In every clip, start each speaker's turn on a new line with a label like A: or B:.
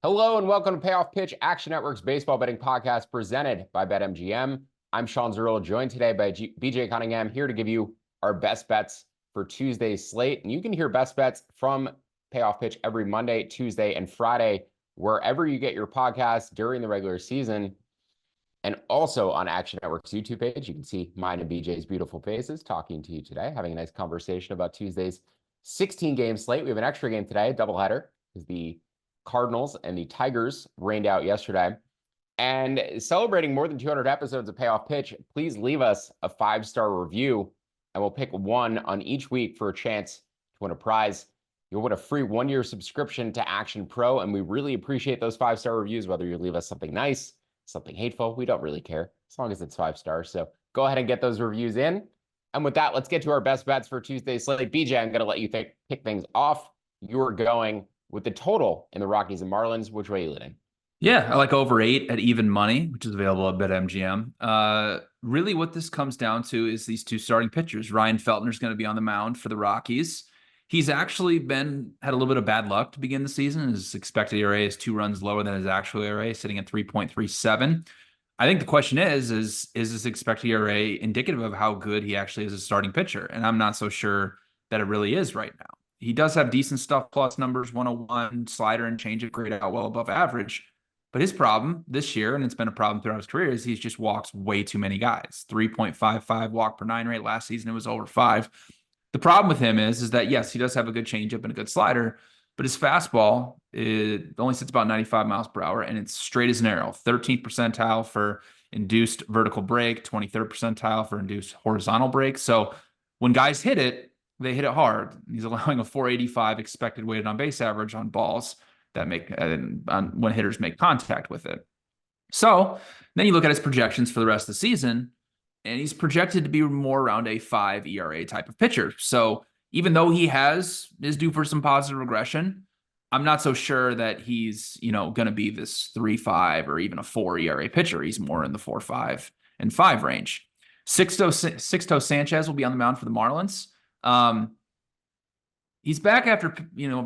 A: Hello and welcome to Payoff Pitch, Action Network's baseball betting podcast presented by BetMGM. I'm Sean Zerillo, joined today by BJ Cunningham, here to give you our best bets for Tuesday's slate. And you can hear best bets from Payoff Pitch every Monday, Tuesday, and Friday, wherever you get your podcasts during the regular season. And also on Action Network's YouTube page, you can see mine and BJ's beautiful faces talking to you today, having a nice conversation about Tuesday's 16-game slate. We have an extra game today, a doubleheader, because the Cardinals and the Tigers rained out yesterday. And celebrating more than 200 episodes of Payoff Pitch, please leave us a 5-star review, and we'll pick one on each week for a chance to win a prize. You'll win a free 1-year subscription to Action Pro, and we really appreciate those 5-star reviews, whether you leave us something nice, something hateful. We don't really care, as long as it's 5 stars. So go ahead and get those reviews in. And with that, let's get to our best bets for Tuesday's slate. BJ, I'm going to let you kick things off. You're going with the total in the Rockies and Marlins. Which way are you leaning?
B: Yeah, I like over 8 at even money, which is available at BetMGM. Really what this comes down to is these two starting pitchers. Ryan Feltner's going to be on the mound for the Rockies. He's actually had a little bit of bad luck to begin the season. His expected ERA is 2 runs lower than his actual ERA, sitting at 3.37. I think the question is this expected ERA indicative of how good he actually is as a starting pitcher? And I'm not so sure that it really is right now. He does have decent stuff, plus numbers, 101, slider and changeup grade out well above average. But his problem this year, and it's been a problem throughout his career, is he's just walks way too many guys. 3.55 walk per 9 rate. Last season, it was over 5. The problem with him is that, yes, he does have a good changeup and a good slider, but his fastball, it only sits about 95 miles per hour, and it's straight as an arrow. 13th percentile for induced vertical break, 23rd percentile for induced horizontal break. So when guys hit it, they hit it hard. He's allowing a 485 expected weighted on base average on balls that when hitters make contact with it. So then you look at his projections for the rest of the season, and he's projected to be more around a 5 ERA type of pitcher. So even though he is due for some positive regression, I'm not so sure that he's, going to be this 3.5 or even a 4 ERA pitcher. He's more in the 4.5 and 5 range. Sixto Sanchez will be on the mound for the Marlins. He's back after,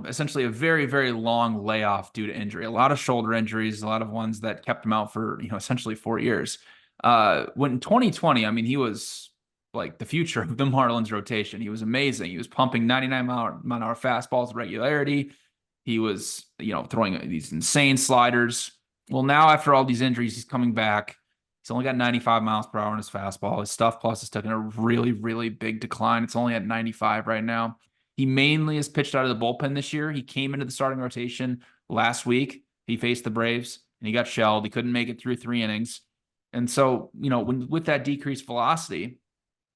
B: essentially a very, very long layoff due to injury. A lot of shoulder injuries, a lot of ones that kept him out for, essentially 4 years. When in 2020, he was like the future of the Marlins rotation. He was amazing. He was pumping 99-mile-an-hour fastballs with regularity. He was, throwing these insane sliders. Well, now after all these injuries, he's coming back. He's only got 95 miles per hour on his fastball. His stuff plus has taken a really, really big decline. It's only at 95 right now. He mainly has pitched out of the bullpen this year. He came into the starting rotation last week. He faced the Braves, and he got shelled. He couldn't make it through 3 innings. And so, with that decreased velocity,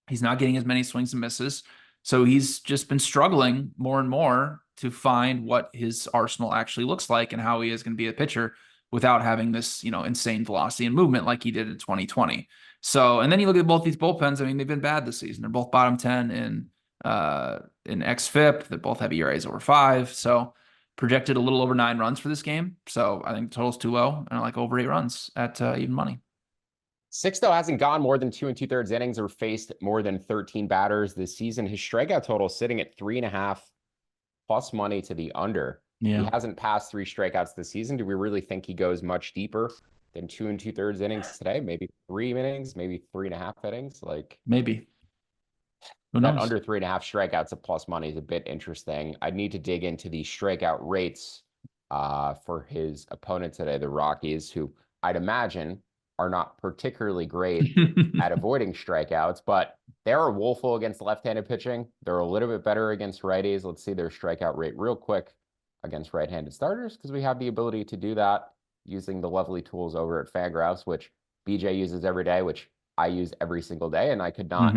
B: he's not getting as many swings and misses. So he's just been struggling more and more to find what his arsenal actually looks like and how he is going to be a pitcher without having this, insane velocity and movement like he did in 2020. So, and then you look at both these bullpens. They've been bad this season. They're both bottom 10 in xFIP. They both have ERAs over 5. So projected a little over 9 runs for this game. So I think the total's too low, and I like over 8 runs at even money.
A: Sixto hasn't gone more than 2 2/3 innings or faced more than 13 batters this season. His strikeout total is sitting at 3.5 plus money to the under.
B: Yeah.
A: He hasn't passed 3 strikeouts this season. Do we really think he goes much deeper than 2 2/3 innings today? Maybe 3 innings, maybe 3.5 innings.
B: Maybe.
A: That under 3.5 strikeouts at plus money is a bit interesting. I'd need to dig into the strikeout rates for his opponent today, the Rockies, who I'd imagine are not particularly great at avoiding strikeouts, but they're woeful against left-handed pitching. They're a little bit better against righties. Let's see their strikeout rate real quick against right-handed starters, because we have the ability to do that using the lovely tools over at Fangraphs, which BJ uses every day, which I use every single day, and I could not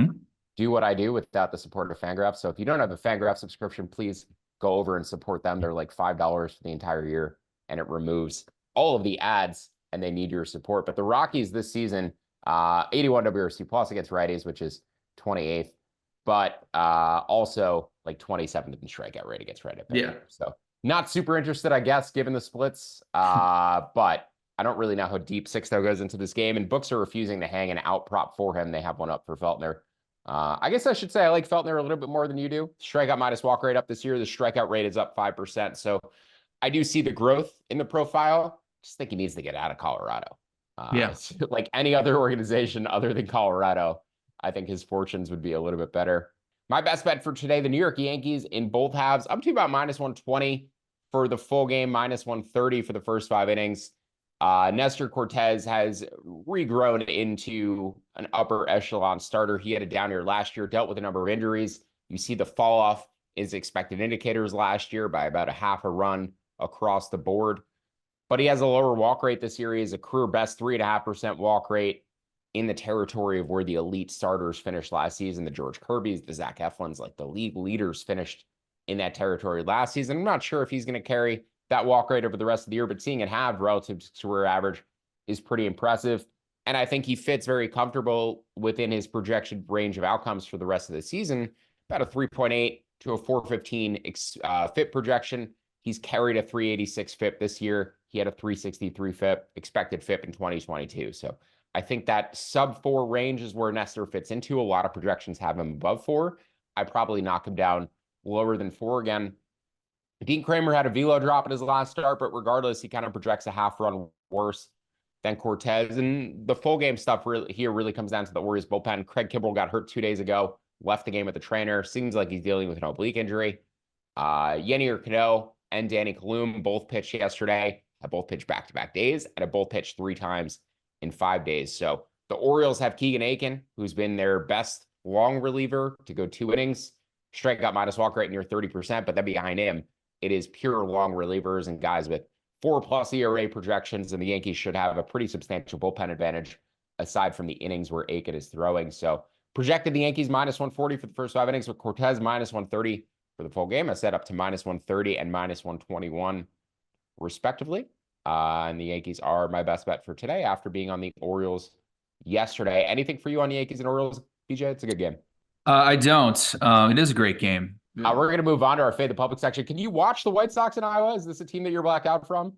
A: do what I do without the support of Fangraphs. So if you don't have a Fangraphs subscription, please go over and support them. They're like $5 for the entire year, and it removes all of the ads, and they need your support. But the Rockies this season, 81 WRC plus against righties, which is 28th, but also like 27th in strikeout rate against right-handed pitching.
B: Yeah.
A: So not super interested, I guess, given the splits, but I don't really know how deep Sixto goes into this game, and books are refusing to hang an out prop for him. They have one up for Feltner. I guess I should say I like Feltner a little bit more than you do. Strikeout minus walk rate up this year. The strikeout rate is up 5%. So I do see the growth in the profile. Just think he needs to get out of Colorado.
B: Yeah.
A: Like any other organization other than Colorado, I think his fortunes would be a little bit better. My best bet for today, the New York Yankees in both halves, up to about -120 for the full game, -130 for the first 5 innings. Nestor Cortez has regrown into an upper echelon starter. He had a down year last year, dealt with a number of injuries. You see the fall off is expected indicators last year by about a half a run across the board. But he has a lower walk rate this year. He has a career best 3.5% walk rate in the territory of where the elite starters finished last season. The George Kirby's, the Zach Eflins, like the league leaders finished in that territory last season. I'm not sure if he's going to carry that walk rate over the rest of the year, but seeing it have relative to career average is pretty impressive. And I think he fits very comfortable within his projected range of outcomes for the rest of the season, about a 3.8 to a 415 FIP projection. He's carried a 386 FIP this year. He had a 363 FIP, expected FIP in 2022. So I think that sub 4 range is where Nestor fits into. A lot of projections have him above 4. I'd probably knock him down lower than 4 again. Dean Kramer had a velo drop in his last start, but regardless, he kind of projects a half run worse than Cortez. And the full game stuff really comes down to the Orioles bullpen. Craig Kimbrell got hurt 2 days ago, left the game with the trainer. Seems like he's dealing with an oblique injury. Yennier Cano and Danny Kalum both pitched yesterday. Have both pitched back-to-back days and have both pitched 3 times in 5 days. So the Orioles have Keegan Aiken, who's been their best long reliever to go 2 innings. Strikeout minus walk rate near 30%, but then behind him, it is pure long relievers and guys with 4+ ERA projections, and the Yankees should have a pretty substantial bullpen advantage aside from the innings where Aiken is throwing. So projected the Yankees -140 for the first 5 innings with Cortez -130 for the full game. I set up to -130 and -121 respectively. And the Yankees are my best bet for today after being on the Orioles yesterday. Anything for you on the Yankees and Orioles, BJ? It's a good game.
B: I don't. It is a great game.
A: We're going to move on to our Fade the Public section. Can you watch the White Sox in Iowa? Is this a team that you're blacked out from?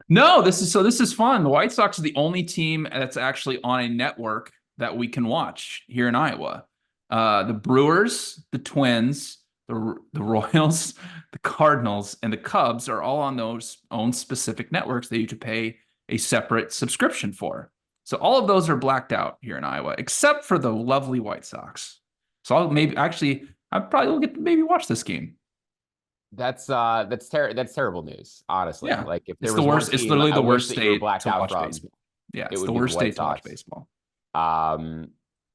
B: No, this is fun. The White Sox are the only team that's actually on a network that we can watch here in Iowa. The Brewers, the Twins, the Royals, the Cardinals, and the Cubs are all on those own specific networks that you have to pay a separate subscription for. So all of those are blacked out here in Iowa, except for the lovely White Sox. So I probably will get to maybe watch this game.
A: That's terrible news, honestly.
B: Yeah.
A: Like if there
B: It's
A: was
B: the worst, it's literally the worst state
A: blacked
B: to
A: out
B: watch
A: from,
B: baseball. Yeah,
A: it
B: it's
A: would
B: the
A: be
B: worst
A: the White
B: state to watch
A: Sox.
B: baseball.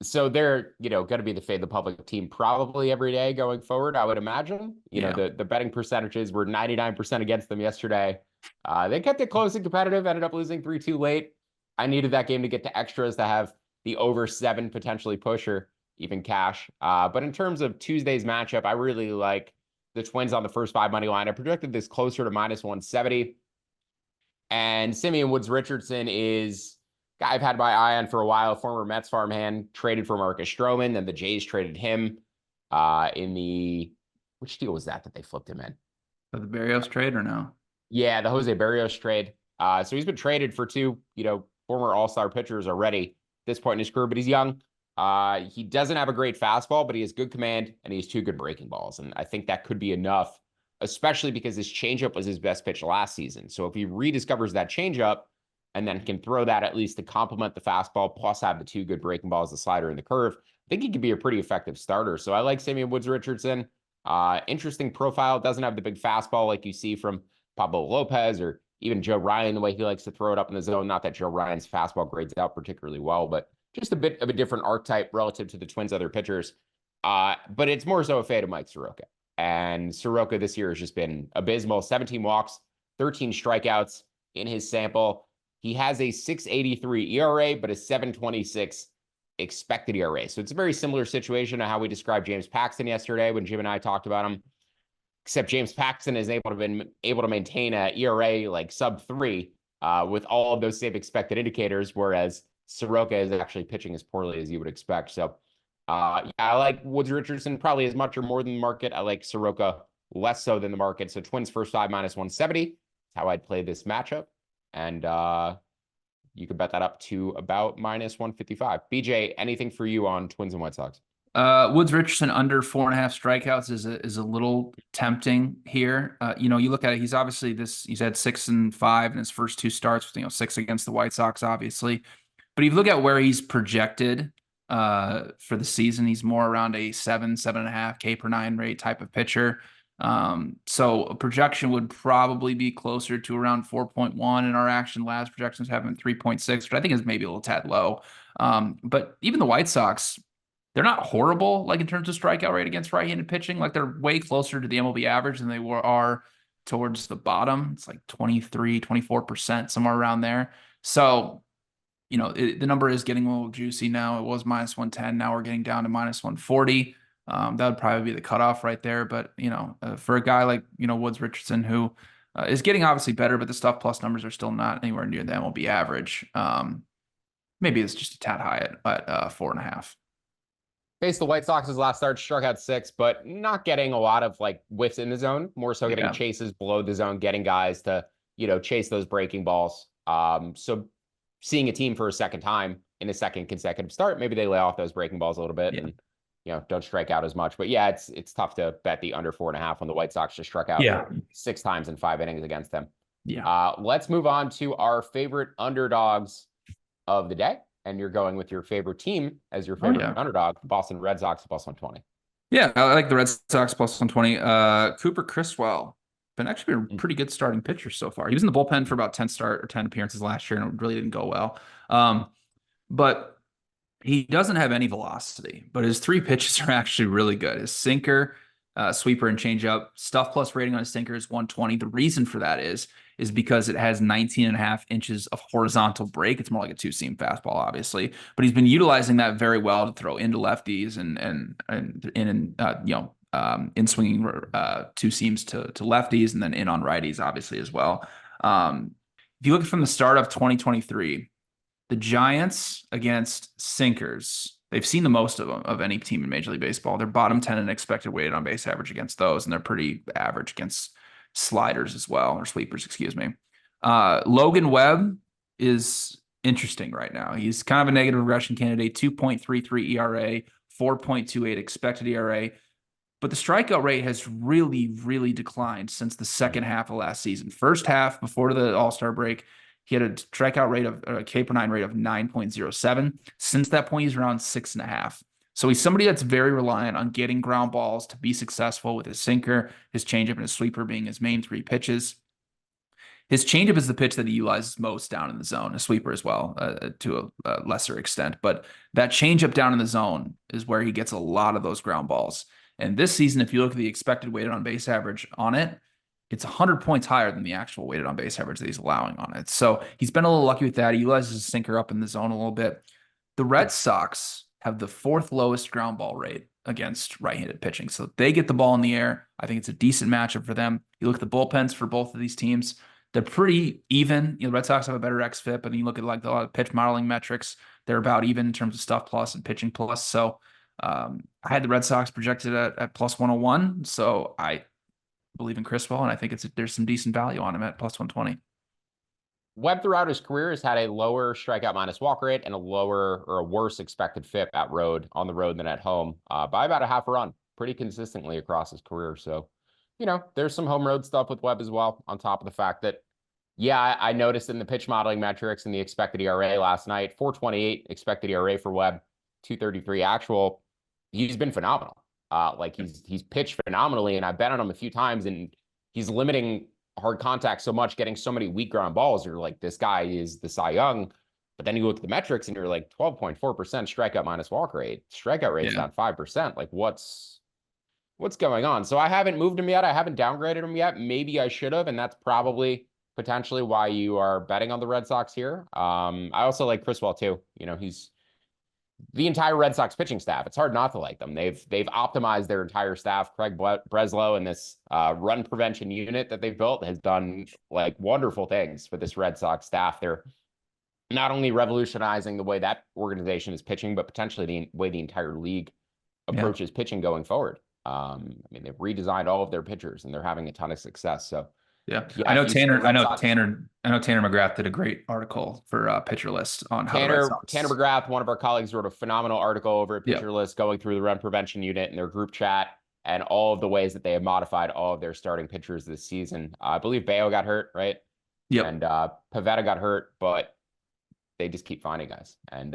A: So they're, going to be the Fade the Public team probably every day going forward, I would imagine. The betting percentages were 99% against them yesterday. They kept it close and competitive, ended up losing 3-2 late. I needed that game to get to extras to have the over 7 potentially pusher, even cash. But in terms of Tuesday's matchup, I really like the Twins on the first 5 money line. I projected this closer to -170. And Simeon Woods Richardson is a guy I've had my eye on for a while, former Mets farmhand, traded for Marcus Stroman. Then the Jays traded him which deal was that they flipped him in?
B: The Barrios trade or no?
A: Yeah, the Jose Barrios trade. So he's been traded for 2, former all-star pitchers already at this point in his career, but he's young. He doesn't have a great fastball, but he has good command and he has 2 good breaking balls. And I think that could be enough, especially because his changeup was his best pitch last season. So if he rediscovers that changeup and then can throw that at least to complement the fastball, plus have the 2 good breaking balls, the slider and the curve, I think he could be a pretty effective starter. So I like Simeon Woods Richardson. Interesting profile. Doesn't have the big fastball like you see from Pablo Lopez or even Joe Ryan, the way he likes to throw it up in the zone. Not that Joe Ryan's fastball grades out particularly well, but just a bit of a different archetype relative to the Twins' other pitchers. But it's more so a fade of Mike Soroka. And Soroka this year has just been abysmal. 17 walks, 13 strikeouts in his sample. He has a 6.83 ERA, but a 7.26 expected ERA. So it's a very similar situation to how we described James Paxton yesterday when Jim and I talked about him. Except James Paxton is able to maintain a ERA like sub 3 with all of those same expected indicators, whereas Soroka is actually pitching as poorly as you would expect. So I like Woods Richardson probably as much or more than the market. I like Soroka less so than the market. So Twins first 5 -170. That's how I'd play this matchup. And you could bet that up to about -155. BJ, anything for you on Twins and White Sox?
B: Woods Richardson under 4.5 strikeouts is a little tempting here. You look at it, he's had 6-5 in his first 2 starts, 6 against the White Sox, obviously. But if you look at where he's projected for the season, he's more around a 7.5 K per 9 rate type of pitcher. So a projection would probably be closer to around 4.1, and our Action Labs projections have him at 3.6, which I think is maybe a little tad low. But even the White Sox, they're not horrible, like in terms of strikeout rate against right-handed pitching. Like they're way closer to the MLB average than they are towards the bottom. It's like 23, 24%, somewhere around there. So, the number is getting a little juicy now. It was -110. Now we're getting down to -140. That would probably be the cutoff right there. But, for a guy like, Woods Richardson, who is getting obviously better, but the stuff plus numbers are still not anywhere near the MLB average. Maybe it's just a tad high at 4.5.
A: Faced the White Sox's last start, struck out 6, but not getting a lot of like whiffs in the zone, more so getting chases below the zone, getting guys to, chase those breaking balls. So seeing a team for a second time in a second consecutive start, maybe they lay off those breaking balls a little bit and, don't strike out as much. But yeah, it's tough to bet the under 4.5 when the White Sox just struck out 6 times in 5 innings against them. Let's move on to our favorite underdogs of the day. And you're going with your favorite team as your favorite underdog, Boston Red Sox +120.
B: Yeah, I like the Red Sox +120. Cooper Criswell been actually a pretty good starting pitcher so far. He was in the bullpen for about 10 appearances last year, and it really didn't go well. But he doesn't have any velocity, but his 3 pitches are actually really good. His sinker, sweeper, and changeup, stuff plus rating on his sinker is 120. The reason for that is because it has 19.5 inches of horizontal break. It's more like a 2-seam fastball, obviously, but he's been utilizing that very well to throw into lefties and in swinging 2 seams to lefties and then in on righties, obviously, as well. If you look from the start of 2023, the Giants against sinkers, they've seen the most of them of any team in Major League Baseball. They're bottom 10 in expected weighted on base average against those, and they're pretty average against sliders as well, or sweepers, excuse me. Logan Webb is interesting right now. He's kind of a negative regression candidate, 2.33 ERA, 4.28 expected ERA. But the strikeout rate has really, really declined since the second half of last season. First half, before the All-Star break, he had a strikeout rate of a K per 9 rate of 9.07. Since that point, he's around 6.5. So he's somebody that's very reliant on getting ground balls to be successful with his sinker, his changeup, and his sweeper being his main 3 pitches. His changeup is the pitch that he utilizes most down in the zone, a sweeper as well, to a lesser extent. But that changeup down in the zone is where he gets a lot of those ground balls. And this season, if you look at the expected weighted on base average on it, it's 100 points higher than the actual weighted on base average that he's allowing on it. So he's been a little lucky with that. He utilizes his sinker up in the zone a little bit. The Red Sox have the 4th lowest ground ball rate against right-handed pitching. So they get the ball in the air. I think it's a decent matchup for them. You look at the bullpens for both of these teams, they're pretty even. The Red Sox have a better xFIP, but you look at like a lot of pitch modeling metrics, they're about even in terms of stuff plus and pitching plus. So I had the Red Sox projected at +101. So I believe in Criswell, and I think there's some decent value on him at +120.
A: Webb throughout his career has had a lower strikeout minus walk rate and a lower or a worse expected FIP on the road than at home by about a half a run pretty consistently across his career. So, there's some home road stuff with Webb as well, on top of the fact that, I noticed in the pitch modeling metrics and the expected ERA last night, 4.28 expected ERA for Webb, 2.33 actual. He's been phenomenal. He's pitched phenomenally, and I bet on him a few times, and he's limiting hard contact so much, getting so many weak ground balls. You're like, this guy is the Cy Young. But then you look at the metrics and you're like 12.4% strikeout minus walk rate. Strikeout rate is down 5%. Like what's going on? So I haven't moved him yet. I haven't downgraded him yet. Maybe I should have. And that's probably potentially why you are betting on the Red Sox here. I also like Criswell too. He's the entire Red Sox pitching staff. It's hard not to like them. They've optimized their entire staff. Craig Breslow and this run prevention unit that they've built has done like wonderful things for this Red Sox staff. They're not only revolutionizing the way that organization is pitching, but potentially the way the entire league approaches pitching going forward. They've redesigned all of their pitchers and they're having a ton of success. So
B: Yeah.
A: Yeah, if you see the Red Sox,
B: I know Tanner McGrath did a great article for Pitcher List on how the Red
A: Tanner
B: Sox.
A: McGrath, one of our colleagues, wrote a phenomenal article over at
B: Yeah.
A: Pitcher List going through the run prevention unit and their group chat and all of the ways that they have modified all of their starting pitchers this season. I believe Bayo got hurt, right?
B: Yep.
A: And Pivetta got hurt, but they just keep finding guys. And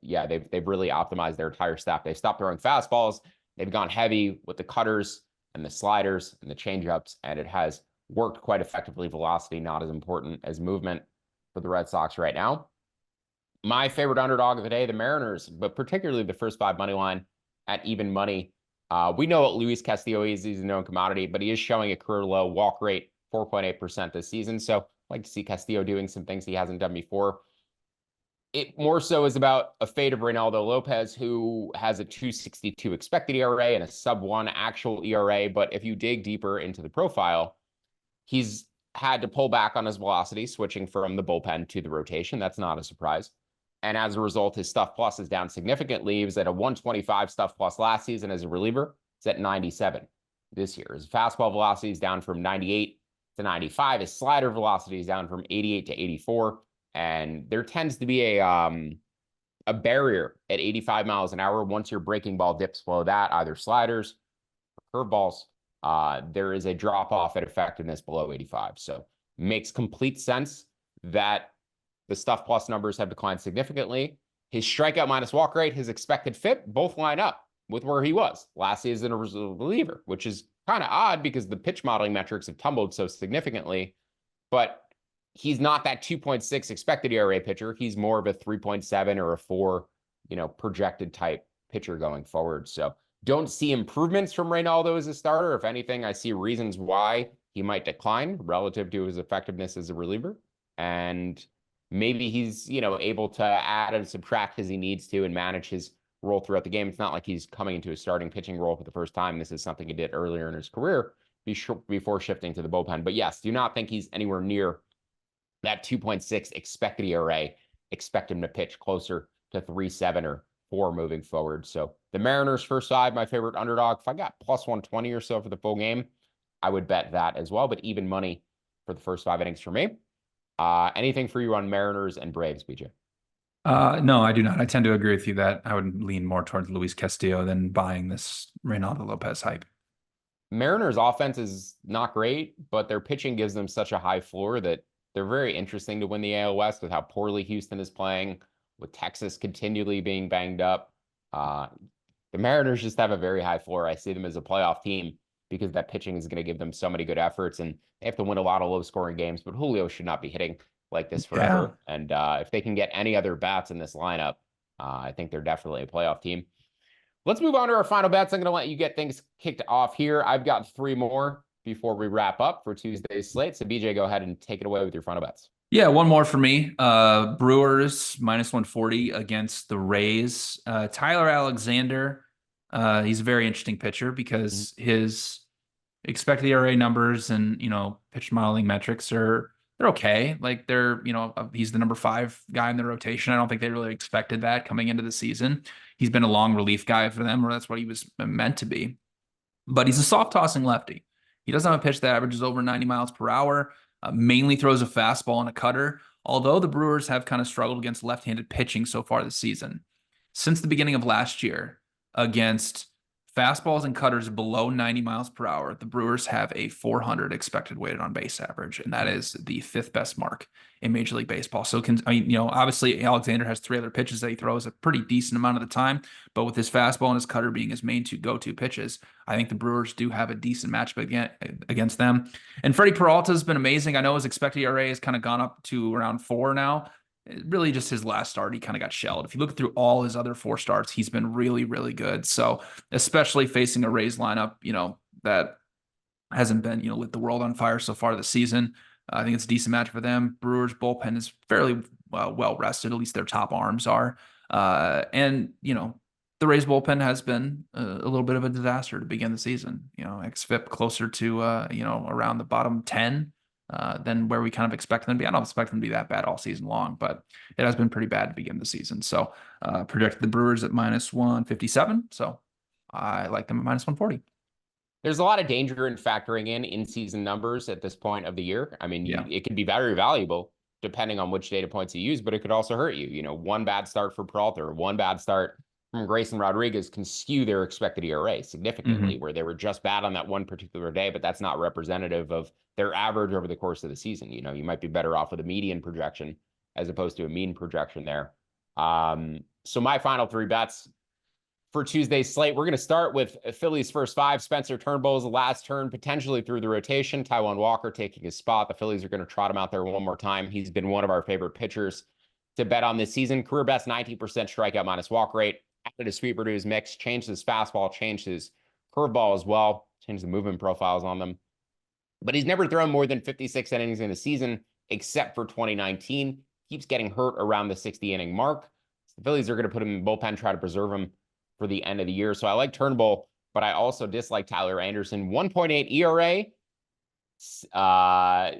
A: yeah, they've really optimized their entire staff. They've stopped throwing fastballs. They've gone heavy with the cutters and the sliders and the changeups, and it has worked quite effectively. Velocity not as important as movement for the Red Sox right now. My favorite underdog of the day, the Mariners, but particularly the first 5 money line at even money. We know what Luis Castillo is. He's a known commodity, but he is showing a career low walk rate, 4.8% this season. So I'd like to see Castillo doing some things he hasn't done before. It more so is about a fade of Reynaldo Lopez, who has a 2.62 expected ERA and a sub-1 actual ERA. But if you dig deeper into the profile, he's had to pull back on his velocity, switching from the bullpen to the rotation. That's not a surprise. And as a result, his stuff plus is down significantly. He was at a 125 stuff plus last season as a reliever. It's at 97 this year. His fastball velocity is down from 98 to 95. His slider velocity is down from 88 to 84. And there tends to be a barrier at 85 miles an hour. Once your breaking ball dips below that, either sliders or curveballs, there is a drop off at effectiveness below 85. So makes complete sense that the stuff plus numbers have declined significantly. His strikeout minus walk rate, his expected FIP, both line up with where he was last season as a reliever, which is kind of odd because the pitch modeling metrics have tumbled so significantly. But he's not that 2.6 expected ERA pitcher. He's more of a 3.7 or a 4, projected type pitcher going forward. So don't see improvements from Reynaldo as a starter. If anything, I see reasons why he might decline relative to his effectiveness as a reliever. And maybe he's, able to add and subtract as he needs to and manage his role throughout the game. It's not like he's coming into a starting pitching role for the first time. This is something he did earlier in his career before shifting to the bullpen. But yes, do not think he's anywhere near that 2.6 expected ERA. Expect him to pitch closer to 3.7 or 4 moving forward. So the Mariners first side, my favorite underdog. If I got plus 120 or so for the full game, I would bet that as well. But even money for the first 5 innings for me. Anything for you on Mariners and Braves, BJ?
B: No, I do not. I tend to agree with you that I would lean more towards Luis Castillo than buying this Reynaldo Lopez hype.
A: Mariners offense is not great, but their pitching gives them such a high floor that they're very interesting to win the AL West with how poorly Houston is playing, with Texas continually being banged up. The Mariners just have a very high floor. I see them as a playoff team because that pitching is going to give them so many good efforts, and they have to win a lot of low-scoring games, but Julio should not be hitting like this forever. Yeah. And if they can get any other bats in this lineup, I think they're definitely a playoff team. Let's move on to our final bets. I'm going to let you get things kicked off here. I've got 3 more before we wrap up for Tuesday's slate. So BJ, go ahead and take it away with your final bets.
B: Yeah, one more for me. Brewers minus 140 against the Rays. Tyler Alexander, he's a very interesting pitcher because his expected ERA numbers and, pitch modeling metrics they're okay. Like he's the number 5 guy in the rotation. I don't think they really expected that coming into the season. He's been a long relief guy for them, or that's what he was meant to be. But he's a soft tossing lefty. He doesn't have a pitch that averages over 90 miles per hour, mainly throws a fastball and a cutter, although the Brewers have kind of struggled against left-handed pitching so far this season. Since the beginning of last year, against fastballs and cutters below 90 miles per hour, the Brewers have a 400 expected weighted on base average, and that is the 5th best mark in Major League Baseball. So, obviously Alexander has 3 other pitches that he throws a pretty decent amount of the time, but with his fastball and his cutter being his main 2 go-to pitches, I think the Brewers do have a decent matchup against them. And Freddie Peralta has been amazing. I know his expected ERA has kind of gone up to around 4 now. Really just his last start, he kind of got shelled. If you look through all his other 4 starts, he's been really, really good. So especially facing a Rays lineup, that hasn't been, lit the world on fire so far this season. I think it's a decent match for them. Brewers bullpen is fairly well rested. At least their top arms are. And the Rays bullpen has been a little bit of a disaster to begin the season. XFIP closer to, around the bottom 10. Than where we kind of expect them to be. I don't expect them to be that bad all season long, but it has been pretty bad to begin the season. So projected the Brewers at minus 157. So I like them at minus 140.
A: There's a lot of danger in factoring in-season numbers at this point of the year. I mean,
B: Yeah.
A: it can be very valuable depending on which data points you use, but it could also hurt you. You know, one bad start for Peralta or one bad start from Grayson Rodriguez can skew their expected ERA significantly, where they were just bad on that one particular day, but that's not representative of their average over the course of the season. You know, you might be better off with a median projection as opposed to a mean projection there. So my final three bets for Tuesday's slate, we're going to start with Phillies' first five. Spencer Turnbull's last turn, potentially through the rotation. Taijuan Walker taking his spot. The Phillies are going to trot him out there one more time. He's been one of our favorite pitchers to bet on this season. Career best 19% strikeout minus walk rate. Added a sweeper to his mix, changed his fastball, changed his curveball as well, changed the movement profiles on them. But he's never thrown more than 56 innings in a season, except for 2019. Keeps getting hurt around the 60-inning mark. So the Phillies are going to put him in the bullpen, try to preserve him for the end of the year. So I like Turnbull, but I also dislike Tyler Anderson. 1.8 ERA.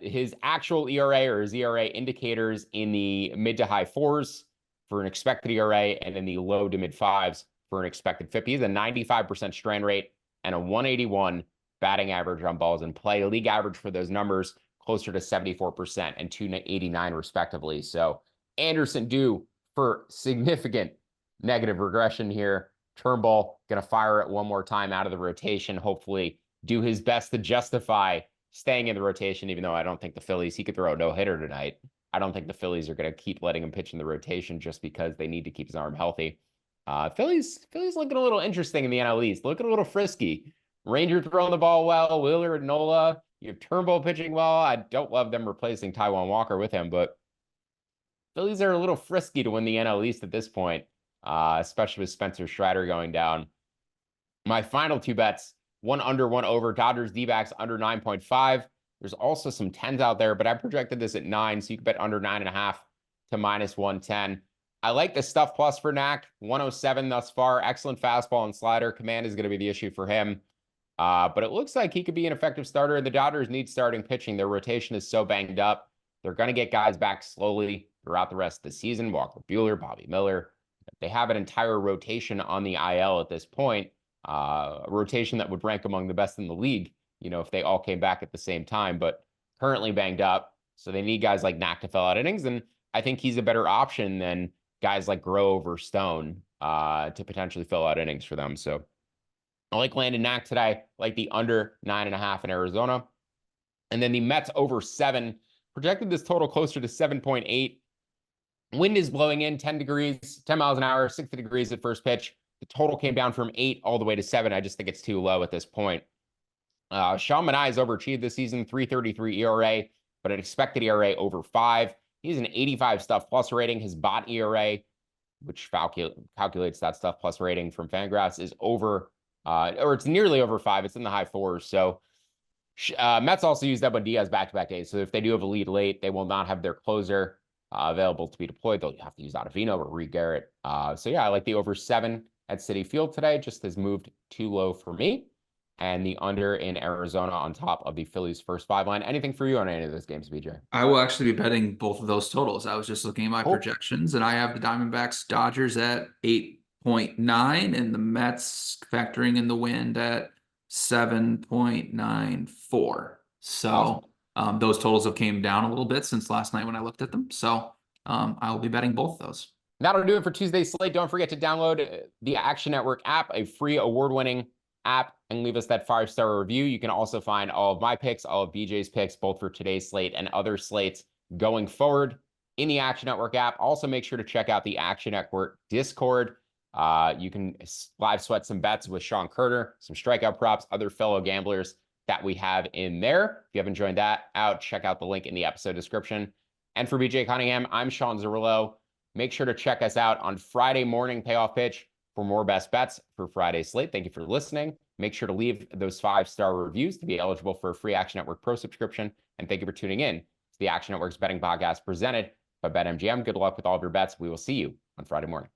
A: His actual ERA or his ERA indicators in the mid to high fours for an expected ERA and in the low to mid fives for an expected FIP. He has a 95% strand rate and a 181 batting average on balls in play. League average for those numbers closer to 74% and 289 respectively. So Anderson due for significant negative regression here. Turnbull going to fire it one more time out of the rotation, hopefully do his best to justify staying in the rotation, even though I don't think the Phillies, he could throw a no-hitter tonight. I don't think the Phillies are going to keep letting him pitch in the rotation just because they need to keep his arm healthy. Phillies looking a little interesting in the NL East, looking a little frisky. Ranger throwing the ball well, Wheeler and Nola. You have Turnbull pitching well. I don't love them replacing Taijuan Walker with him, but Phillies are a little frisky to win the NL East at this point. Especially with Spencer Strider going down. My final two bets, one under, one over. Dodgers D-backs under 9.5. There's also some 10s out there, but I projected this at 9, so you can bet under 9.5 to minus 110. I like the stuff plus for Knack, 107 thus far. Excellent fastball and slider. Command is going to be the issue for him. But it looks like he could be an effective starter. The Dodgers need starting pitching. Their rotation is so banged up. They're going to get guys back slowly throughout the rest of the season. Walker Buehler, Bobby Miller. They have an entire rotation on the IL at this point, a rotation that would rank among the best in the league, you know, if they all came back at the same time, but currently banged up. So they need guys like Knack to fill out innings. And I think he's a better option than guys like Grove or Stone to potentially fill out innings for them. So I like Landon Knack today, like the under 9.5 in Arizona. And then the Mets over 7, projected this total closer to 7.8. Wind is blowing in 10 degrees, 10 miles an hour, 60 degrees at first pitch. The total came down from 8 all the way to 7. I just think it's too low at this point. Sean Manaea has overachieved this season, 3.33 ERA, but an expected ERA over 5. He's an 85 stuff plus rating. His bot ERA, which calculates that stuff plus rating from Fangraphs, is over, or it's nearly over 5. It's in the high 4s. So Mets also use Edwin Diaz back-to-back days. So if they do have a lead late, they will not have their closer available to be deployed. They'll have to use Ottavino or Reed Garrett. So yeah, I like the over 7 at Citi Field today. Just has moved too low for me. And the under in Arizona on top of the Phillies' first 5 line. Anything for you on any of those games, BJ?
B: I will actually be betting both of those totals. I was just looking at my projections, and I have the Diamondbacks Dodgers at 8.9 and the Mets factoring in the wind at 7.94. So awesome. Those totals have came down a little bit since last night when I looked at them. So I will be betting both those.
A: That'll do it for Tuesday's slate. Don't forget to download the Action Network app, a free award-winning app, and leave us that 5-star review. You can also find all of my picks, all of BJ's picks, both for today's slate and other slates going forward in the Action Network app. Also, make sure to check out the Action Network Discord. You can live sweat some bets with Sean Curter, some strikeout props, other fellow gamblers that we have in there. If you haven't joined that out, check out the link in the episode description. And for BJ Cunningham, I'm Sean Zerillo. Make sure to check us out on Friday morning Payoff Pitch for more best bets for Friday's slate. Thank you for listening. Make sure to leave those 5-star reviews to be eligible for a free Action Network Pro subscription. And thank you for tuning in to the Action Network's betting podcast presented by BetMGM. Good luck with all of your bets. We will see you on Friday morning.